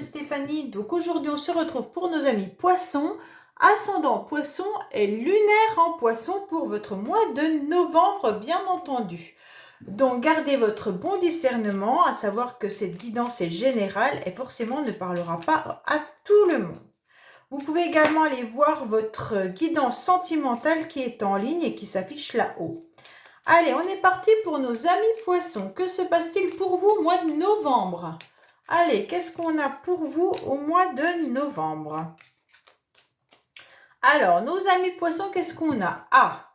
Stéphanie. Donc aujourd'hui, on se retrouve pour nos amis poissons, ascendant poisson et lunaire en poisson pour votre mois de novembre, bien entendu. Donc gardez votre bon discernement, à savoir que cette guidance est générale et forcément ne parlera pas à tout le monde. Vous pouvez également aller voir votre guidance sentimentale qui est en ligne et qui s'affiche là-haut. Allez, on est parti pour nos amis poissons. Que se passe-t-il pour vous au mois de novembre? Allez, qu'est-ce qu'on a pour vous au mois de novembre? Alors, nos amis poissons, qu'est-ce qu'on a? Ah,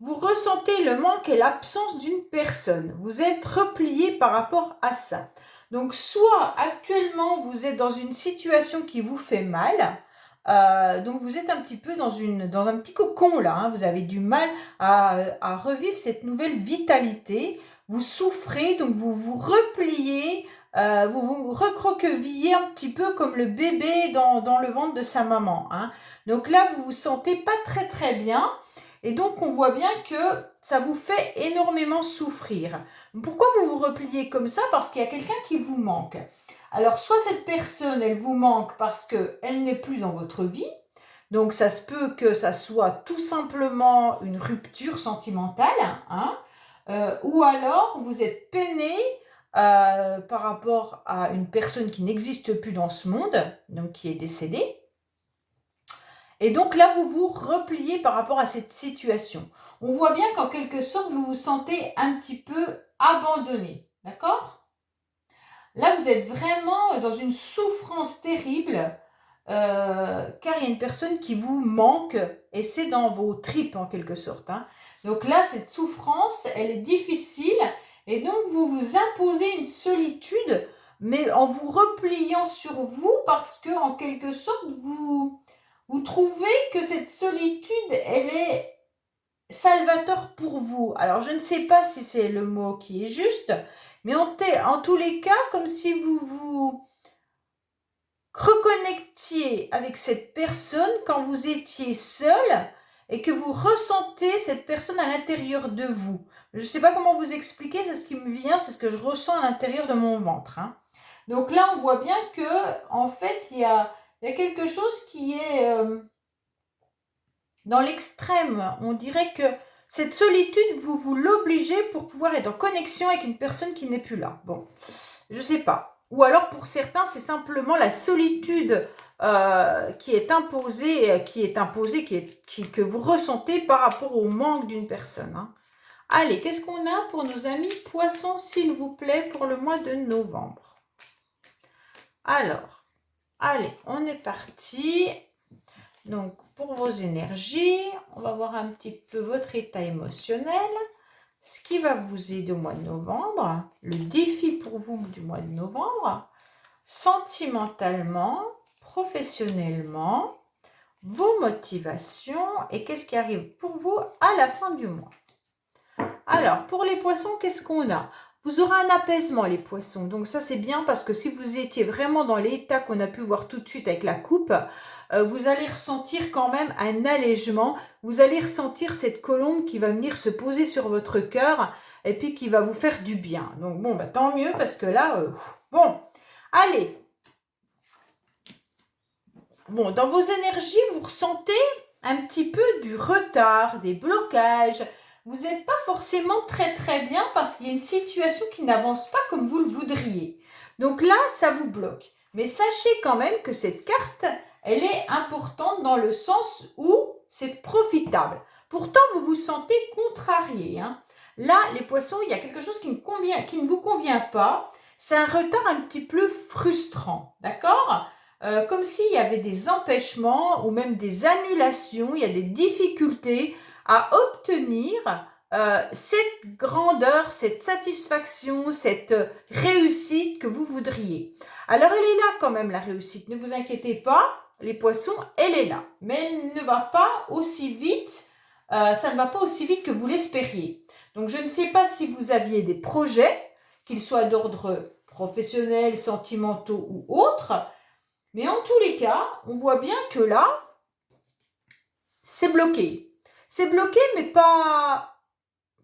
vous ressentez le manque et l'absence d'une personne. Vous êtes replié par rapport à ça. Donc, soit actuellement, vous êtes dans une situation qui vous fait mal. Donc, vous êtes un petit peu dans un petit cocon là. Hein. Vous avez du mal à revivre cette nouvelle vitalité. Vous souffrez, donc vous vous repliez. Vous vous recroquevillez un petit peu comme le bébé dans le ventre de sa maman. Hein. Donc là, vous vous sentez pas très très bien. Et donc, on voit bien que ça vous fait énormément souffrir. Pourquoi vous vous repliez comme ça? Parce qu'il y a quelqu'un qui vous manque. Alors, soit cette personne, elle vous manque parce qu'elle n'est plus dans votre vie. Donc, ça se peut que ça soit tout simplement une rupture sentimentale. Hein, ou alors, vous êtes peiné par rapport à une personne qui n'existe plus dans ce monde, donc qui est décédée. Et donc là, vous vous repliez par rapport à cette situation. On voit bien qu'en quelque sorte, vous vous sentez un petit peu abandonné. D'accord? Là, vous êtes vraiment dans une souffrance terrible, car il y a une personne qui vous manque, et c'est dans vos tripes en quelque sorte. Hein. Donc là, cette souffrance, elle est difficile, et donc vous vous imposez une solitude, mais en vous repliant sur vous, parce que en quelque sorte, vous trouvez que cette solitude, elle est salvateur pour vous. Alors, je ne sais pas si c'est le mot qui est juste, mais en tous les cas, comme si vous vous reconnectiez avec cette personne quand vous étiez seul et que vous ressentez cette personne à l'intérieur de vous. Je ne sais pas comment vous expliquer, c'est ce qui me vient, c'est ce que je ressens à l'intérieur de mon ventre. Hein. Donc là, on voit bien que, en fait, il y a quelque chose qui est dans l'extrême. On dirait que cette solitude, vous l'obligez pour pouvoir être en connexion avec une personne qui n'est plus là. Bon, je sais pas. Ou alors pour certains, c'est simplement la solitude qui est imposée, que vous ressentez par rapport au manque d'une personne. Hein. Allez, qu'est-ce qu'on a pour nos amis poissons, s'il vous plaît, pour le mois de novembre? Alors, allez, on est parti. Donc, pour vos énergies, on va voir un petit peu votre état émotionnel, ce qui va vous aider au mois de novembre, le défi pour vous du mois de novembre, sentimentalement, professionnellement, vos motivations et qu'est-ce qui arrive pour vous à la fin du mois. Alors, pour les poissons, qu'est-ce qu'on a? Vous aurez un apaisement, les poissons. Donc ça, c'est bien parce que si vous étiez vraiment dans l'état qu'on a pu voir tout de suite avec la coupe, vous allez ressentir quand même un allègement. Vous allez ressentir cette colombe qui va venir se poser sur votre cœur et puis qui va vous faire du bien. Donc bon, bah, tant mieux parce que là, bon, allez. Bon, dans vos énergies, vous ressentez un petit peu du retard, des blocages. Vous n'êtes pas forcément très très bien parce qu'il y a une situation qui n'avance pas comme vous le voudriez. Donc là, ça vous bloque. Mais sachez quand même que cette carte, elle est importante dans le sens où c'est profitable. Pourtant, vous vous sentez contrarié. Hein. Là, les poissons, il y a quelque chose qui ne vous convient pas. C'est un retard un petit peu frustrant. D'accord ? Comme s'il y avait des empêchements ou même des annulations, il y a des difficultés à obtenir cette grandeur, cette satisfaction, cette réussite que vous voudriez. Alors, elle est là quand même, la réussite. Ne vous inquiétez pas, les poissons, elle est là. Mais elle ne va pas aussi vite, ça ne va pas aussi vite que vous l'espériez. Donc, je ne sais pas si vous aviez des projets, qu'ils soient d'ordre professionnel, sentimentaux ou autres, mais en tous les cas, on voit bien que là, c'est bloqué. C'est bloqué, mais pas...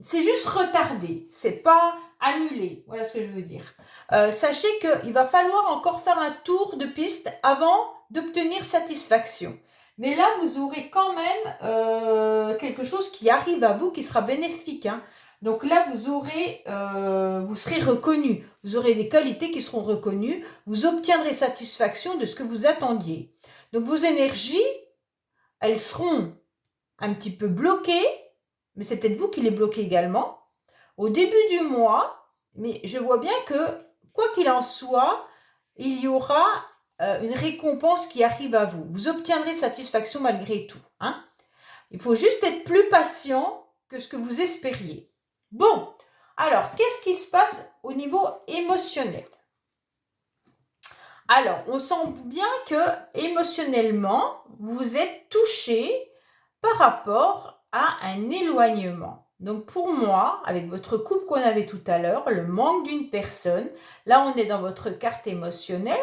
C'est juste retardé. C'est pas annulé. Voilà ce que je veux dire. sachez qu'il va falloir encore faire un tour de piste avant d'obtenir satisfaction. Mais là, vous aurez quand même quelque chose qui arrive à vous qui sera bénéfique, hein. Donc là, vous serez reconnu. Vous aurez des qualités qui seront reconnues. Vous obtiendrez satisfaction de ce que vous attendiez. Donc vos énergies, elles seront un petit peu bloquées, mais c'est peut-être vous qui les bloquez également, au début du mois. Mais je vois bien que, quoi qu'il en soit, il y aura une récompense qui arrive à vous. Vous obtiendrez satisfaction malgré tout, hein. Il faut juste être plus patient que ce que vous espériez. Bon, alors, qu'est-ce qui se passe au niveau émotionnel? Alors, on sent bien que émotionnellement, vous êtes touché par rapport à un éloignement. Donc pour moi, avec votre couple qu'on avait tout à l'heure, le manque d'une personne, là on est dans votre carte émotionnelle,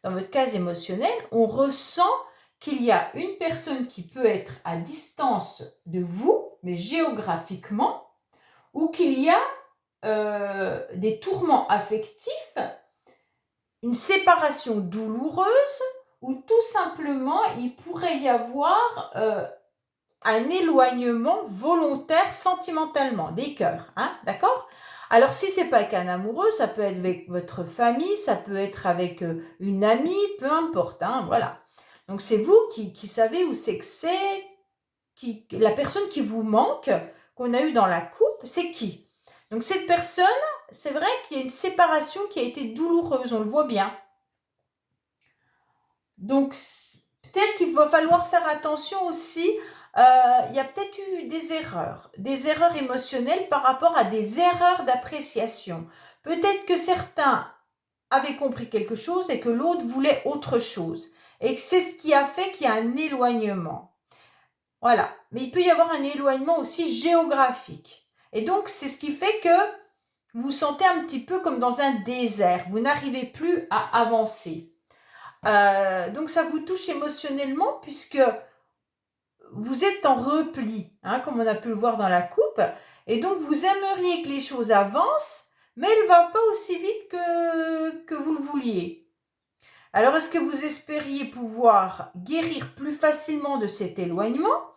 dans votre case émotionnelle, on ressent qu'il y a une personne qui peut être à distance de vous, mais géographiquement, ou qu'il y a des tourments affectifs, une séparation douloureuse, ou tout simplement il pourrait y avoir un éloignement volontaire sentimentalement, des cœurs, hein, d'accord? Alors si c'est pas avec un amoureux, ça peut être avec votre famille, ça peut être avec une amie, peu importe, hein, voilà. Donc c'est vous qui savez où c'est que c'est, la personne qui vous manque, qu'on a eu dans la coupe, c'est qui? Donc cette personne, c'est vrai qu'il y a une séparation qui a été douloureuse, on le voit bien. Donc peut-être qu'il va falloir faire attention aussi, il y a peut-être eu des erreurs émotionnelles par rapport à des erreurs d'appréciation. Peut-être que certains avaient compris quelque chose et que l'autre voulait autre chose. Et que c'est ce qui a fait qu'il y a un éloignement. Voilà. Mais il peut y avoir un éloignement aussi géographique. Et donc, c'est ce qui fait que vous vous sentez un petit peu comme dans un désert. Vous n'arrivez plus à avancer. Donc, ça vous touche émotionnellement puisque vous êtes en repli, hein, comme on a pu le voir dans la coupe. Et donc, vous aimeriez que les choses avancent, mais elles ne vont pas aussi vite que vous le vouliez. Alors, est-ce que vous espériez pouvoir guérir plus facilement de cet éloignement,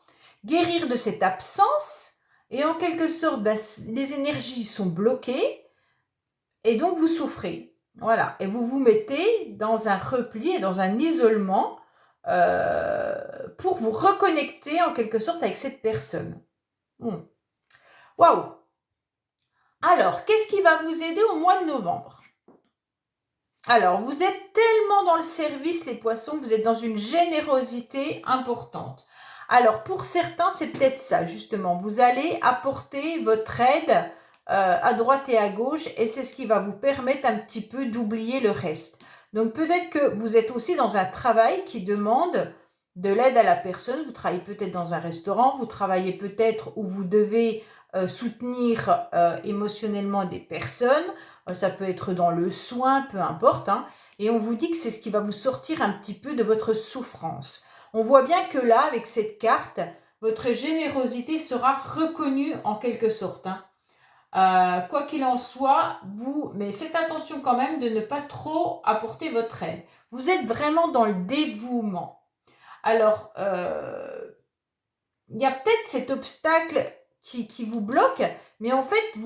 guérir de cette absence, et en quelque sorte, les énergies sont bloquées, et donc vous souffrez. Voilà, et vous vous mettez dans un repli et dans un isolement pour vous reconnecter en quelque sorte avec cette personne. Waouh! Alors, qu'est-ce qui va vous aider au mois de novembre? Alors, vous êtes tellement dans le service, les poissons, vous êtes dans une générosité importante. Alors, pour certains, c'est peut-être ça, justement. Vous allez apporter votre aide à droite et à gauche, et c'est ce qui va vous permettre un petit peu d'oublier le reste. Donc, peut-être que vous êtes aussi dans un travail qui demande de l'aide à la personne. Vous travaillez peut-être dans un restaurant, vous travaillez peut-être où vous devez soutenir émotionnellement des personnes. Ça peut être dans le soin, peu importe, hein, et on vous dit que c'est ce qui va vous sortir un petit peu de votre souffrance. On voit bien que là, avec cette carte, votre générosité sera reconnue en quelque sorte, hein. Quoi qu'il en soit, mais faites attention quand même de ne pas trop apporter votre aide. Vous êtes vraiment dans le dévouement. Alors, il y a peut-être cet obstacle qui vous bloque, mais en fait,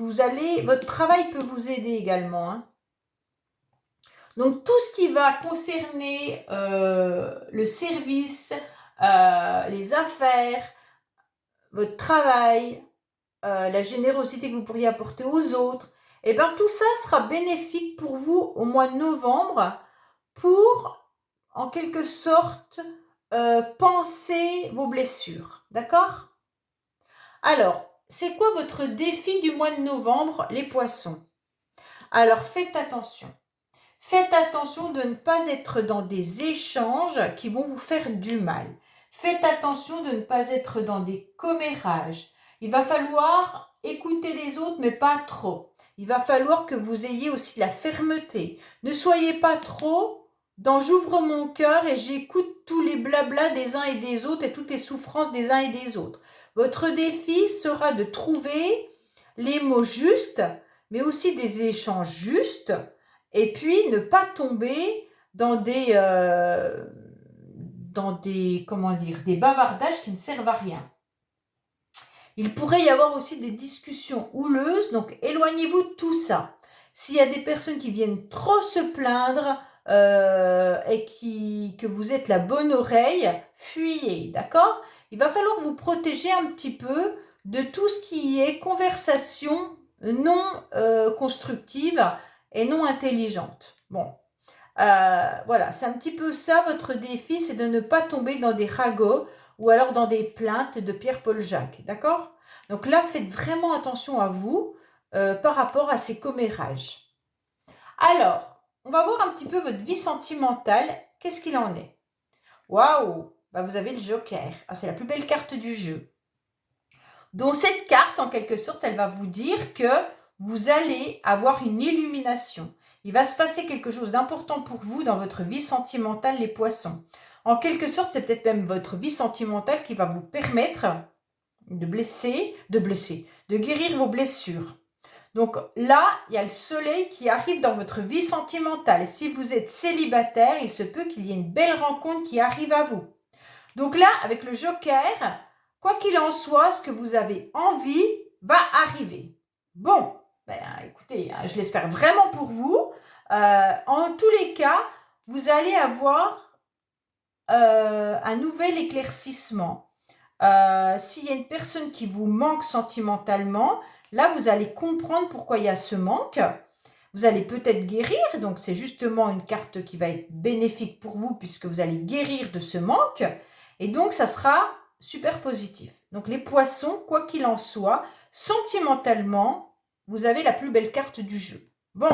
votre travail peut vous aider également, hein. Donc, tout ce qui va concerner le service, les affaires, votre travail, la générosité que vous pourriez apporter aux autres, et bien tout ça sera bénéfique pour vous au mois de novembre pour, en quelque sorte, panser vos blessures. D'accord? Alors, c'est quoi votre défi du mois de novembre, les poissons? Alors, faites attention. Faites attention de ne pas être dans des échanges qui vont vous faire du mal. Faites attention de ne pas être dans des commérages. Il va falloir écouter les autres, mais pas trop. Il va falloir que vous ayez aussi la fermeté. Ne soyez pas trop dans j'ouvre mon cœur et j'écoute tous les blablas des uns et des autres et toutes les souffrances des uns et des autres. Votre défi sera de trouver les mots justes, mais aussi des échanges justes et puis ne pas tomber dans comment dire, des bavardages qui ne servent à rien. Il pourrait y avoir aussi des discussions houleuses, donc éloignez-vous de tout ça. S'il y a des personnes qui viennent trop se plaindre et que vous êtes la bonne oreille, fuyez, d'accord? Il va falloir vous protéger un petit peu de tout ce qui est conversation non constructive et non intelligente. Bon, voilà, c'est un petit peu ça votre défi, c'est de ne pas tomber dans des ragots ou alors dans des plaintes de Pierre-Paul Jacques, d'accord? Donc là, faites vraiment attention à vous par rapport à ces commérages. Alors, on va voir un petit peu votre vie sentimentale. Qu'est-ce qu'il en est? Waouh! Bah, vous avez le Joker. Ah, c'est la plus belle carte du jeu. Donc cette carte, en quelque sorte, elle va vous dire que vous allez avoir une illumination. Il va se passer quelque chose d'important pour vous dans votre vie sentimentale, les poissons. En quelque sorte, c'est peut-être même votre vie sentimentale qui va vous permettre de guérir vos blessures. Donc là, il y a le soleil qui arrive dans votre vie sentimentale. Si vous êtes célibataire, il se peut qu'il y ait une belle rencontre qui arrive à vous. Donc là, avec le Joker, quoi qu'il en soit, ce que vous avez envie va arriver. Bon, ben, écoutez, je l'espère vraiment pour vous. En tous les cas, vous allez avoir un nouvel éclaircissement. S'il y a une personne qui vous manque sentimentalement, là, vous allez comprendre pourquoi il y a ce manque. Vous allez peut-être guérir, donc c'est justement une carte qui va être bénéfique pour vous puisque vous allez guérir de ce manque. Et donc, ça sera super positif. Donc, les poissons, quoi qu'il en soit, sentimentalement, vous avez la plus belle carte du jeu. Bon,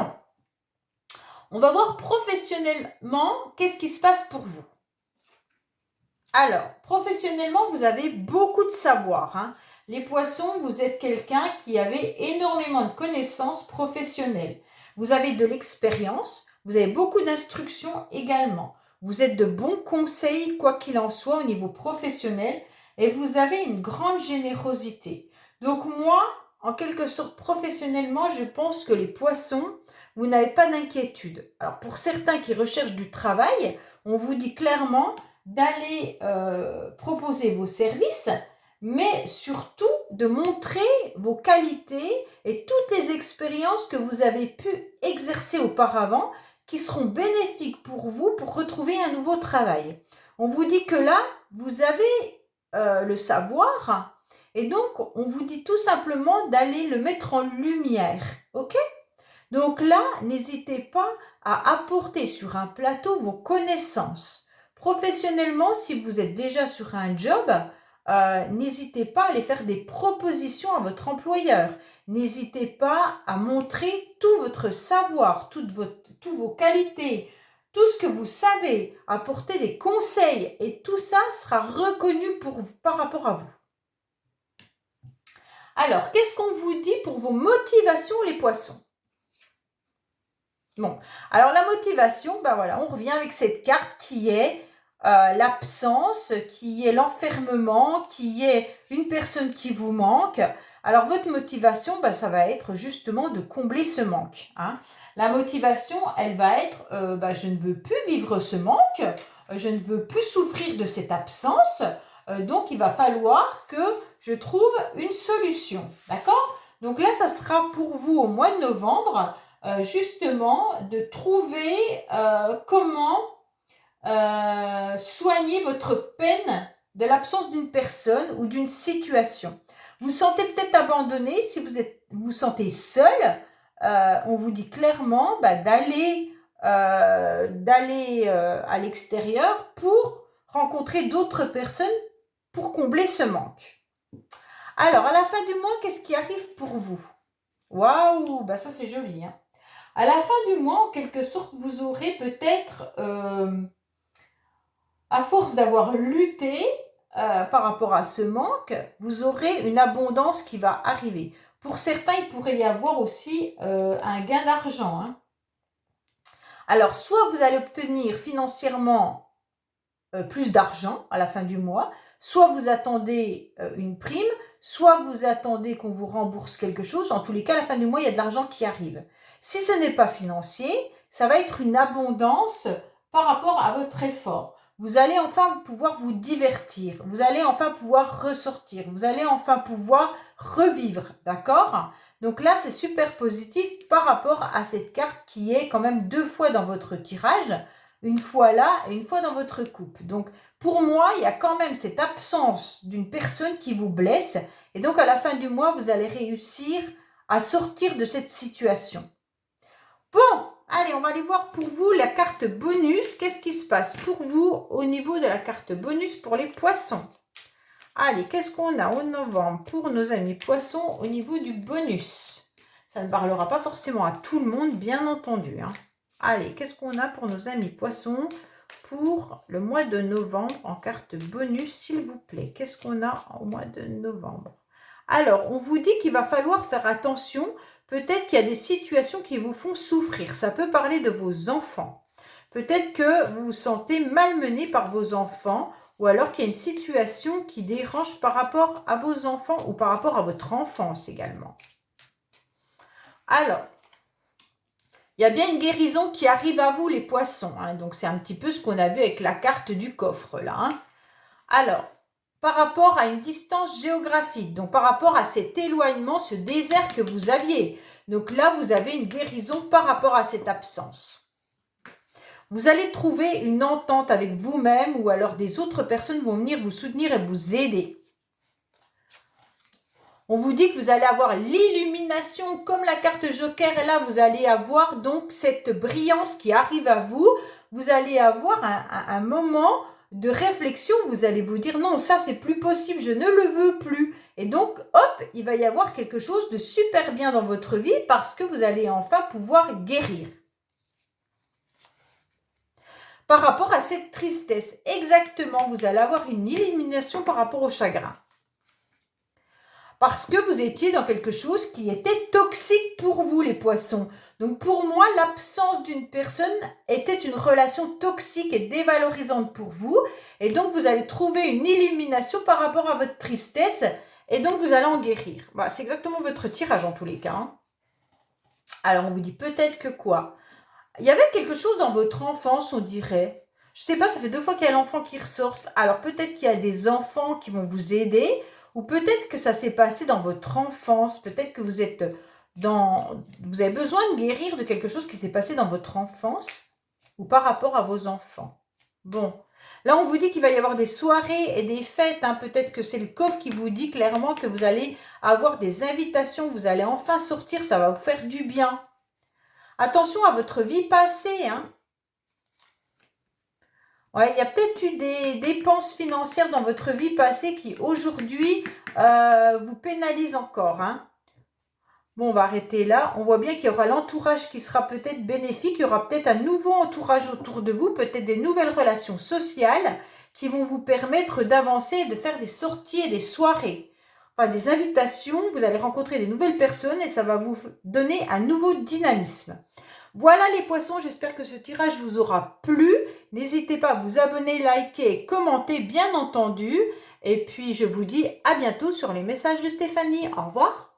on va voir professionnellement qu'est-ce qui se passe pour vous. Alors, professionnellement, vous avez beaucoup de savoir, hein. Les poissons, vous êtes quelqu'un qui avait énormément de connaissances professionnelles. Vous avez de l'expérience, vous avez beaucoup d'instructions également. Vous êtes de bons conseils, quoi qu'il en soit, au niveau professionnel, et vous avez une grande générosité. Donc moi, en quelque sorte, professionnellement, je pense que les poissons, vous n'avez pas d'inquiétude. Alors, pour certains qui recherchent du travail, on vous dit clairement d'aller proposer vos services, mais surtout de montrer vos qualités et toutes les expériences que vous avez pu exercer auparavant qui seront bénéfiques pour vous pour retrouver un nouveau travail. On vous dit que là, vous avez le savoir et donc on vous dit tout simplement d'aller le mettre en lumière, ok? Donc là, n'hésitez pas à apporter sur un plateau vos connaissances. Professionnellement, si vous êtes déjà sur un job, n'hésitez pas à aller faire des propositions à votre employeur. N'hésitez pas à montrer tout votre savoir, toutes vos qualités, tout ce que vous savez, apporter des conseils et tout ça sera reconnu par rapport à vous. Alors, qu'est-ce qu'on vous dit pour vos motivations, les poissons? Bon, alors la motivation, ben voilà, on revient avec cette carte qui est l'absence, qui est l'enfermement, qui est une personne qui vous manque. Alors votre motivation, ben, ça va être justement de combler ce manque, hein. La motivation, elle va être ben, je ne veux plus vivre ce manque, je ne veux plus souffrir de cette absence, donc il va falloir que je trouve une solution, d'accord? Donc là, ça sera pour vous au mois de novembre, justement de trouver comment soigner votre peine de l'absence d'une personne ou d'une situation. Vous vous sentez peut-être abandonné, si vous vous sentez seul, on vous dit clairement d'aller à l'extérieur pour rencontrer d'autres personnes pour combler ce manque. Alors, à la fin du mois, qu'est-ce qui arrive pour vous? Waouh, bah ça c'est joli, hein. À la fin du mois, en quelque sorte, vous aurez peut-être, à force d'avoir lutté par rapport à ce manque, vous aurez une abondance qui va arriver. Pour certains, il pourrait y avoir aussi un gain d'argent, hein. Alors, soit vous allez obtenir financièrement plus d'argent à la fin du mois, soit vous attendez une prime, soit vous attendez qu'on vous rembourse quelque chose. En tous les cas, à la fin du mois, il y a de l'argent qui arrive. Si ce n'est pas financier, ça va être une abondance par rapport à votre effort. Vous allez enfin pouvoir vous divertir, vous allez enfin pouvoir ressortir, vous allez enfin pouvoir revivre, d'accord? Donc là, c'est super positif par rapport à cette carte qui est quand même 2 fois dans votre tirage, une fois là et une fois dans votre coupe. Donc pour moi, il y a quand même cette absence d'une personne qui vous blesse et donc à la fin du mois, vous allez réussir à sortir de cette situation. Bon, allez, on va aller voir pour vous la carte bonus. Qu'est-ce qui se passe pour vous au niveau de la carte bonus pour les poissons? Allez, qu'est-ce qu'on a au novembre pour nos amis poissons au niveau du bonus? Ça ne parlera pas forcément à tout le monde, bien entendu, hein. Allez, qu'est-ce qu'on a pour nos amis poissons pour le mois de novembre en carte bonus, s'il vous plaît? Qu'est-ce qu'on a au mois de novembre? Alors, on vous dit qu'il va falloir faire attention. Peut-être qu'il y a des situations qui vous font souffrir. Ça peut parler de vos enfants. Peut-être que vous vous sentez malmené par vos enfants ou alors qu'il y a une situation qui dérange par rapport à vos enfants ou par rapport à votre enfance également. Alors, il y a bien une guérison qui arrive à vous, les poissons, hein. Donc, c'est un petit peu ce qu'on a vu avec la carte du coffre, là, hein. Alors, par rapport à une distance géographique, donc par rapport à cet éloignement, ce désert que vous aviez. Donc là, vous avez une guérison par rapport à cette absence. Vous allez trouver une entente avec vous-même ou alors des autres personnes vont venir vous soutenir et vous aider. On vous dit que vous allez avoir l'illumination comme la carte Joker et là, vous allez avoir donc cette brillance qui arrive à vous. Vous allez avoir un moment de réflexion, vous allez vous dire non, ça c'est plus possible, je ne le veux plus. Et donc, hop, il va y avoir quelque chose de super bien dans votre vie parce que vous allez enfin pouvoir guérir. Par rapport à cette tristesse, exactement, vous allez avoir une illumination par rapport au chagrin. Parce que vous étiez dans quelque chose qui était toxique pour vous, les poissons. Donc pour moi, l'absence d'une personne était une relation toxique et dévalorisante pour vous. Et donc vous allez trouver une illumination par rapport à votre tristesse. Et donc vous allez en guérir. Voilà, c'est exactement votre tirage en tous les cas, hein. Alors on vous dit peut-être que quoi? Il y avait quelque chose dans votre enfance, on dirait. Je ne sais pas, ça fait 2 fois qu'il y a l'enfant qui ressort. Alors peut-être qu'il y a des enfants qui vont vous aider. Ou peut-être que ça s'est passé dans votre enfance. Peut-être que vous êtes vous avez besoin de guérir de quelque chose qui s'est passé dans votre enfance ou par rapport à vos enfants. Bon, là on vous dit qu'il va y avoir des soirées et des fêtes, hein. Peut-être que c'est le coffre qui vous dit clairement que vous allez avoir des invitations, vous allez enfin sortir, ça va vous faire du bien. Attention à votre vie passée, hein. Ouais, il y a peut-être eu des dépenses financières dans votre vie passée qui aujourd'hui vous pénalisent encore, hein. Bon, on va arrêter là. On voit bien qu'il y aura l'entourage qui sera peut-être bénéfique. Il y aura peut-être un nouveau entourage autour de vous, peut-être des nouvelles relations sociales qui vont vous permettre d'avancer et de faire des sorties et des soirées. Enfin, des invitations, vous allez rencontrer des nouvelles personnes et ça va vous donner un nouveau dynamisme. Voilà les poissons, j'espère que ce tirage vous aura plu. N'hésitez pas à vous abonner, liker et commenter, bien entendu. Et puis, je vous dis à bientôt sur les messages de Stéphanie. Au revoir.